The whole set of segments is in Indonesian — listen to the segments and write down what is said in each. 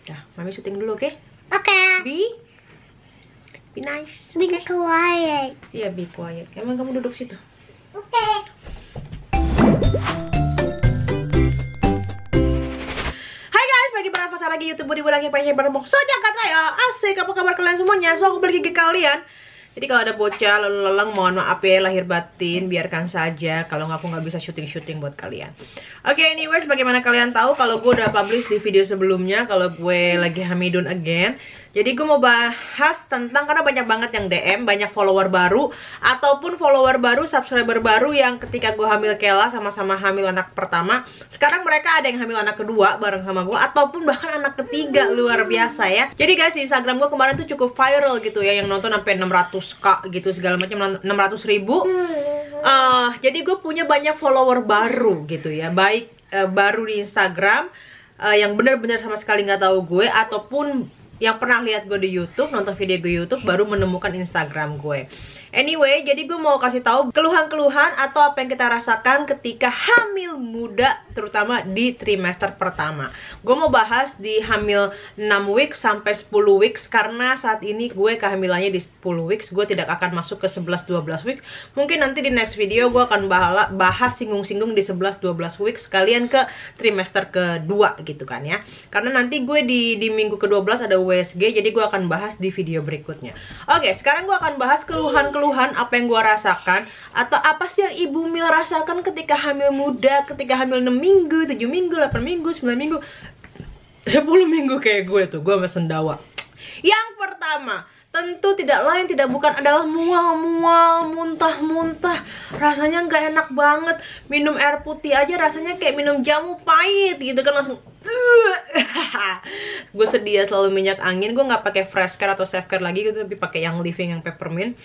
Nah, Mami syuting dulu, oke? Oke. Be nice. Be oke? quiet. Iya, be quiet. Emang kamu duduk situ. Oke. Hai guys, bagi para fans lagi YouTube Budi Budaki pengen bermok sejak kata ya. Asik, apa kabar kalian semuanya? So, aku balik ke kalian. Jadi kalau ada bocah lalu lelang, mohon maaf ya, lahir batin, biarkan saja. Kalau nggak, aku nggak bisa syuting buat kalian. Oke, anyways, bagaimana kalian tahu kalau gue udah publish di video sebelumnya kalau gue lagi hamidun again. Jadi gue mau bahas tentang, karena banyak banget yang DM, banyak follower baru ataupun follower baru, subscriber baru yang ketika gue hamil Kela, sama-sama hamil anak pertama. Sekarang mereka ada yang hamil anak kedua bareng sama gue, ataupun bahkan anak ketiga, luar biasa ya. Jadi guys, di Instagram gue kemarin tuh cukup viral gitu ya, yang nonton sampai 600k gitu, segala macam, 600.000. Jadi gue punya banyak follower baru gitu ya, baik baru di Instagram yang benar-benar sama sekali nggak tahu gue, ataupun yang pernah lihat gue di YouTube, nonton video gue YouTube, baru menemukan Instagram gue. Anyway, jadi gue mau kasih tahu keluhan-keluhan atau apa yang kita rasakan ketika hamil muda, terutama di trimester pertama. Gue mau bahas di hamil 6 weeks sampai 10 weeks, karena saat ini gue kehamilannya di 10 weeks. Gue tidak akan masuk ke 11-12 weeks. Mungkin nanti di next video gue akan bahas singgung-singgung di 11-12 weeks, sekalian ke trimester kedua gitu kan ya. Karena nanti gue di minggu ke-12 ada USG, jadi gue akan bahas di video berikutnya. Oke, sekarang gue akan bahas keluhan-keluhan apa yang gue rasakan, atau apa sih yang Ibu Mil rasakan ketika hamil muda, ketika hamil 6 minggu, 7 minggu, 8 minggu, 9 minggu, 10 minggu kayak gue tuh, gue sama sendawa. Yang pertama, tentu tidak lain tidak bukan adalah mual-mual, muntah-muntah. Rasanya nggak enak banget. Minum air putih aja rasanya kayak minum jamu pahit gitu kan, langsung gue sedia selalu minyak angin. Gue nggak pakai fresh care atau safe care lagi gitu, tapi pakai yang living, yang peppermint.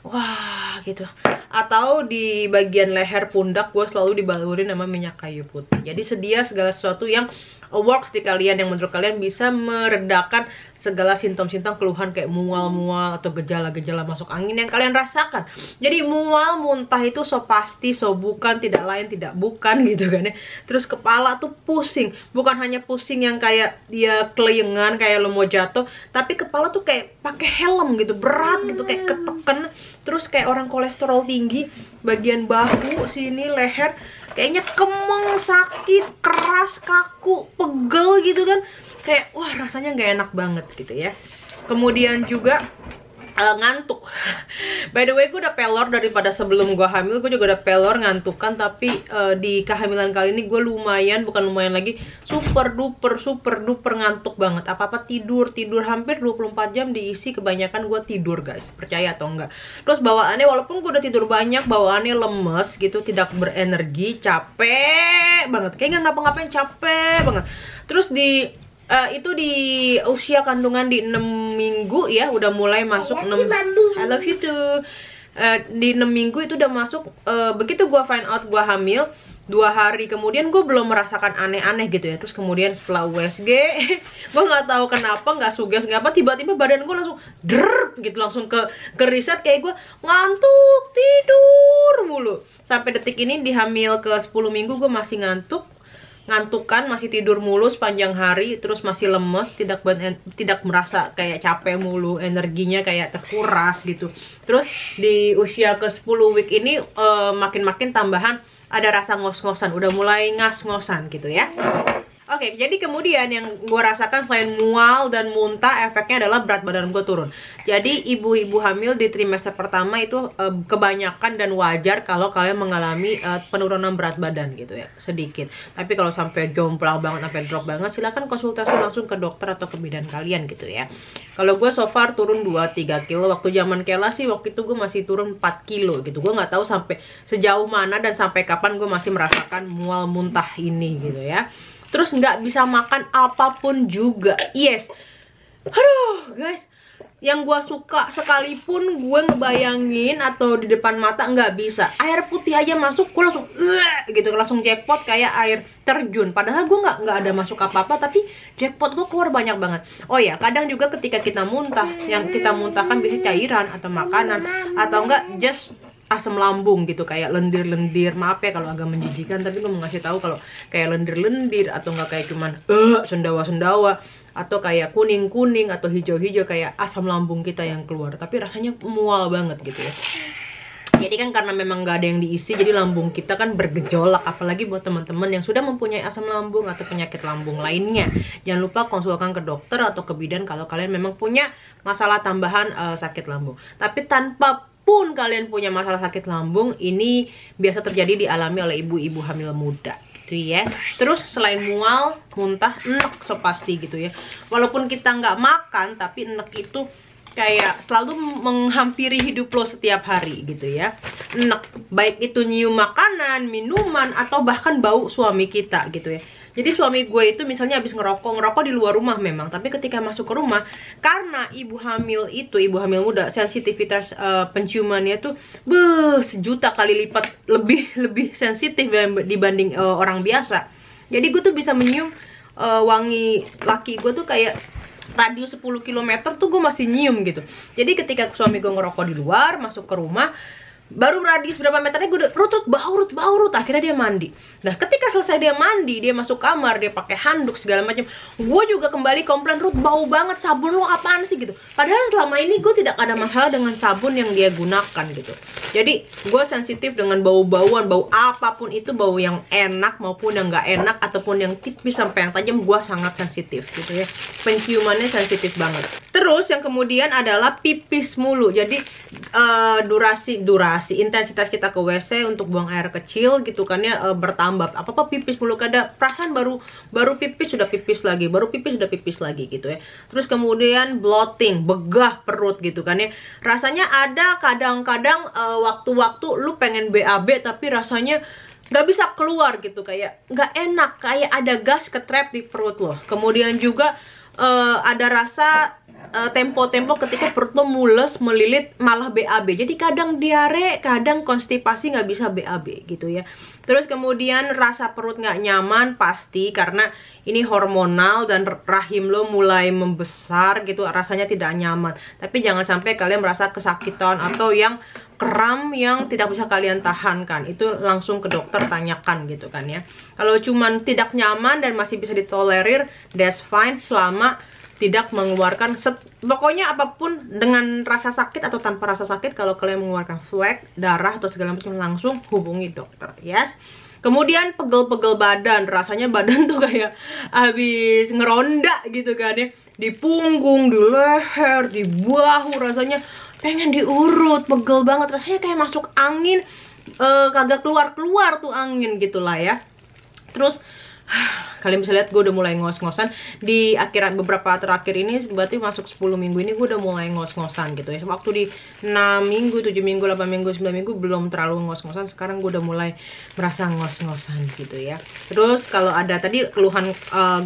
Wah gitu. Atau di bagian leher pundak gue selalu dibalurin sama minyak kayu putih. Jadi sedia segala sesuatu yang works di kalian, yang menurut kalian bisa meredakan segala simptom-simptom keluhan kayak mual-mual atau gejala-gejala masuk angin yang kalian rasakan. Jadi mual, muntah itu so pasti, so bukan, tidak lain, tidak bukan gitu kan ya. Terus kepala tuh pusing, bukan hanya pusing yang kayak dia keleyengan, kayak lo mau jatuh, tapi kepala tuh kayak pakai helm gitu, berat gitu, kayak ketekan. Terus kayak orang kolesterol tinggi, bagian bahu sini, leher kayaknya kemeng, sakit, keras, kaku, pegel gitu kan. Kayak wah rasanya nggak enak banget gitu ya. Kemudian juga ngantuk. By the way, gue udah pelor daripada sebelum gue hamil. Gue juga udah pelor, ngantukan. Tapi di kehamilan kali ini gue lumayan, bukan lumayan lagi, super duper ngantuk banget. Apa-apa tidur hampir 24 jam diisi, kebanyakan gue tidur guys, percaya atau enggak. Terus bawaannya, walaupun gue udah tidur banyak, bawaannya lemes gitu, tidak berenergi, capek banget, kayak nggak ngapa-ngapain, capek banget. Terus itu di usia kandungan di 6 minggu ya, udah mulai masuk 6. I love you too. Di 6 minggu itu udah masuk, begitu gue find out gue hamil, 2 hari kemudian gue belum merasakan aneh-aneh gitu ya. Terus kemudian setelah USG gue nggak tahu kenapa, nggak suges nggak apa, tiba-tiba badan gue langsung drrrr gitu, langsung ke reset, kayak gue ngantuk, tidur mulu. Sampai detik ini di hamil ke 10 minggu gue masih ngantukan, masih tidur mulu sepanjang hari, terus masih lemes, tidak merasa kayak capek mulu, energinya kayak terkuras gitu. Terus di usia ke 10 week ini makin tambahan ada rasa ngos-ngosan, udah mulai ngas-ngosan gitu ya. Oke, jadi kemudian yang gue rasakan selain mual dan muntah, efeknya adalah berat badan gue turun. Jadi ibu-ibu hamil di trimester pertama itu kebanyakan dan wajar kalau kalian mengalami penurunan berat badan gitu ya, sedikit. Tapi kalau sampai jomplang banget, sampai drop banget, silahkan konsultasi langsung ke dokter atau ke bidan kalian gitu ya. Kalau gue so far turun 2-3 kilo. Waktu zaman Kela sih, waktu itu gue masih turun 4 kilo gitu. Gue nggak tahu sampai sejauh mana dan sampai kapan gue masih merasakan mual muntah ini gitu ya. Terus nggak bisa makan apapun juga. Yes. Aduh guys, yang gue suka sekalipun gue ngebayangin atau di depan mata nggak bisa. Air putih aja masuk, gue langsung gitu, langsung jackpot kayak air terjun. Padahal gue nggak ada masuk apa-apa, tapi jackpot gue keluar banyak banget. Oh ya, kadang juga ketika kita muntah, yang kita muntahkan bisa cairan atau makanan, atau enggak just asam lambung gitu, kayak lendir-lendir. Maaf ya kalau agak menjijikan, tapi gue mau ngasih tahu kalau kayak lendir-lendir atau enggak kayak cuman sendawa-sendawa atau kayak kuning-kuning atau hijau-hijau kayak asam lambung kita yang keluar, tapi rasanya mual banget gitu ya. Jadi kan karena memang nggak ada yang diisi, jadi lambung kita kan bergejolak. Apalagi buat teman-teman yang sudah mempunyai asam lambung atau penyakit lambung lainnya, jangan lupa konsulkan ke dokter atau ke bidan kalau kalian memang punya masalah tambahan sakit lambung. Tapi tanpa pun kalian punya masalah sakit lambung, ini biasa terjadi dialami oleh ibu-ibu hamil muda gitu ya. Terus selain mual, muntah, enek so pasti gitu ya. Walaupun kita nggak makan, tapi enek itu kayak selalu menghampiri hidup lo setiap hari gitu ya. Enek, baik itu nyium makanan, minuman, atau bahkan bau suami kita gitu ya. Jadi suami gue itu misalnya habis ngerokok di luar rumah memang, tapi ketika masuk ke rumah, karena ibu hamil muda, sensitivitas penciumannya tuh sejuta kali lipat lebih sensitif dibanding orang biasa. Jadi gue tuh bisa menyium wangi laki gue tuh kayak radius 10 km tuh gue masih nyium gitu. Jadi ketika suami gue ngerokok di luar, masuk ke rumah, baru radius berapa meternya gue udah rutut bau, akhirnya dia mandi. Nah ketika selesai dia mandi, dia masuk kamar, dia pakai handuk segala macam, gue juga kembali komplain, Ruth bau banget, sabun lo apaan sih gitu. Padahal selama ini gue tidak ada masalah dengan sabun yang dia gunakan gitu. Jadi gue sensitif dengan bau-bauan, bau apapun itu, bau yang enak maupun yang nggak enak ataupun yang tipis sampai yang tajam, gue sangat sensitif gitu ya. Penciumannya sensitif banget. Terus yang kemudian adalah pipis mulu. Jadi durasi intensitas kita ke WC untuk buang air kecil gitu kan ya bertambah. Apa pipis mulu, kada perasaan baru pipis sudah pipis lagi, baru pipis sudah pipis lagi gitu ya. Terus kemudian bloating, begah perut gitu kan ya. Rasanya ada kadang-kadang waktu-waktu lu pengen BAB tapi rasanya nggak bisa keluar gitu, kayak nggak enak, kayak ada gas ketrap di perut loh. Kemudian juga ada rasa tempo-tempo ketika perut lo mules, melilit, malah BAB. Jadi kadang diare, kadang konstipasi, nggak bisa BAB gitu ya. Terus kemudian rasa perut nggak nyaman pasti karena ini hormonal dan rahim lo mulai membesar gitu, rasanya tidak nyaman. Tapi jangan sampai kalian merasa kesakitan atau yang kram yang tidak bisa kalian tahankan. Itu langsung ke dokter tanyakan gitu kan ya. Kalau cuman tidak nyaman dan masih bisa ditolerir, that's fine selama tidak mengeluarkan pokoknya apapun dengan rasa sakit atau tanpa rasa sakit. Kalau kalian mengeluarkan flek, darah atau segala macam, langsung hubungi dokter, yes. Kemudian pegel-pegel badan, rasanya badan tuh kayak habis ngeronda gitu kan ya, di punggung, di leher, di bahu, rasanya pengen diurut, pegel banget, rasanya kayak masuk angin, kagak keluar-keluar tuh angin gitulah ya. Terus kalian bisa lihat gue udah mulai ngos-ngosan di beberapa terakhir ini, berarti masuk 10 minggu ini gue udah mulai ngos-ngosan gitu ya. Waktu di 6 minggu, 7 minggu, 8 minggu, 9 minggu belum terlalu ngos-ngosan, sekarang gue udah mulai merasa ngos-ngosan gitu ya. Terus kalau ada tadi keluhan,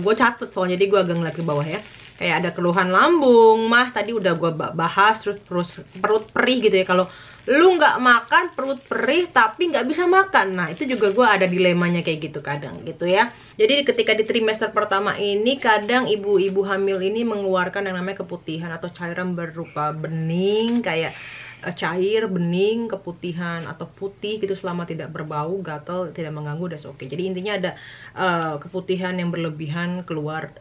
gue catet soalnya, jadi gue agak ngeliat ke bawah ya. Kayak ada keluhan lambung, mah tadi udah gue bahas. Terus perut perih gitu ya. Kalau lu nggak makan perut perih tapi nggak bisa makan, nah itu juga gue ada dilemanya kayak gitu kadang gitu ya. Jadi ketika di trimester pertama ini, kadang ibu-ibu hamil ini mengeluarkan yang namanya keputihan atau cairan berupa bening, kayak cair, bening, keputihan atau putih gitu selama tidak berbau, gatal, tidak mengganggu, that's okay. Jadi intinya ada keputihan yang berlebihan keluar,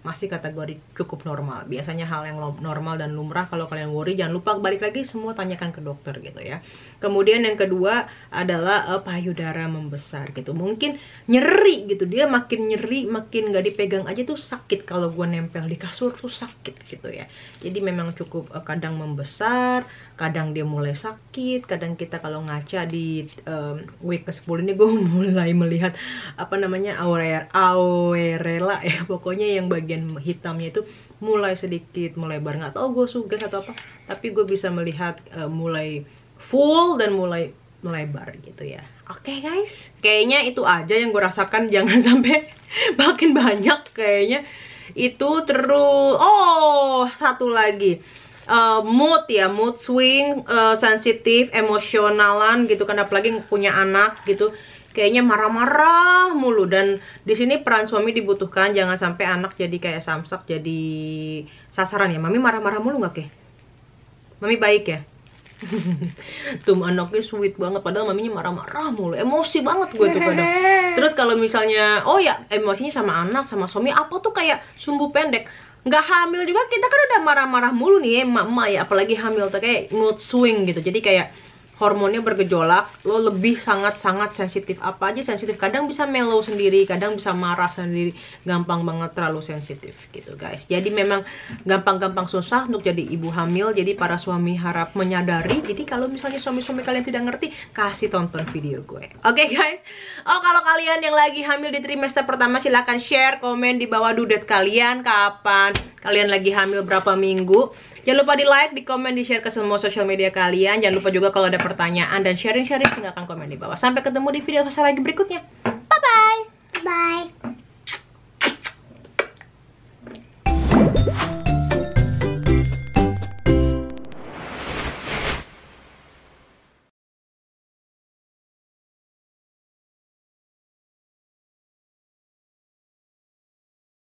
masih kategori cukup normal. Biasanya hal yang normal dan lumrah. Kalau kalian worry, jangan lupa balik lagi semua tanyakan ke dokter gitu ya. Kemudian yang kedua adalah payudara membesar gitu. Mungkin nyeri gitu, dia makin nyeri, makin gak dipegang aja tuh sakit. Kalau gue nempel di kasur tuh sakit gitu ya. Jadi memang cukup kadang membesar, kadang dia mulai sakit, kadang kita kalau ngaca di week ke-10 ini gue mulai melihat apa namanya aurela ya, pokoknya yang bagian hitamnya itu mulai sedikit melebar, nggak tahu gue suges atau apa, tapi gue bisa melihat mulai full dan mulai melebar gitu ya. Oke guys, kayaknya itu aja yang gue rasakan, jangan sampai makin banyak kayaknya itu. Terus satu lagi, mood ya, mood swing, sensitif, emosionalan gitu kan, apalagi punya anak gitu, kayaknya marah-marah mulu. Dan di sini peran suami dibutuhkan, jangan sampai anak jadi kayak samsak, jadi sasaran ya. Mami marah-marah mulu nggak, Mami baik ya? Tuh anaknya sweet banget, padahal maminya marah-marah mulu, emosi banget gue tuh kadang. Terus kalau misalnya, oh ya emosinya sama anak, sama suami, apa tuh kayak sumbu pendek. Nggak hamil juga kita kan udah marah-marah mulu nih emak-emak ya, apalagi hamil tuh kayak mood swing gitu. Jadi kayak hormonnya bergejolak, lo lebih sangat-sangat sensitif. Apa aja sensitif, kadang bisa mellow sendiri, kadang bisa marah sendiri, gampang banget terlalu sensitif gitu guys. Jadi memang gampang-gampang susah untuk jadi ibu hamil. Jadi para suami harap menyadari. Jadi kalau misalnya suami-suami kalian tidak ngerti, kasih tonton video gue. Oke guys. Oh, kalau kalian yang lagi hamil di trimester pertama, silahkan share, komen di bawah due date kalian, kapan kalian lagi hamil, berapa minggu. Jangan lupa di like, di komen, di share ke semua sosial media kalian. Jangan lupa juga kalau ada pertanyaan dan sharing-sharing, tinggalkan komen di bawah. Sampai ketemu di video lagi berikutnya. Bye-bye. Bye.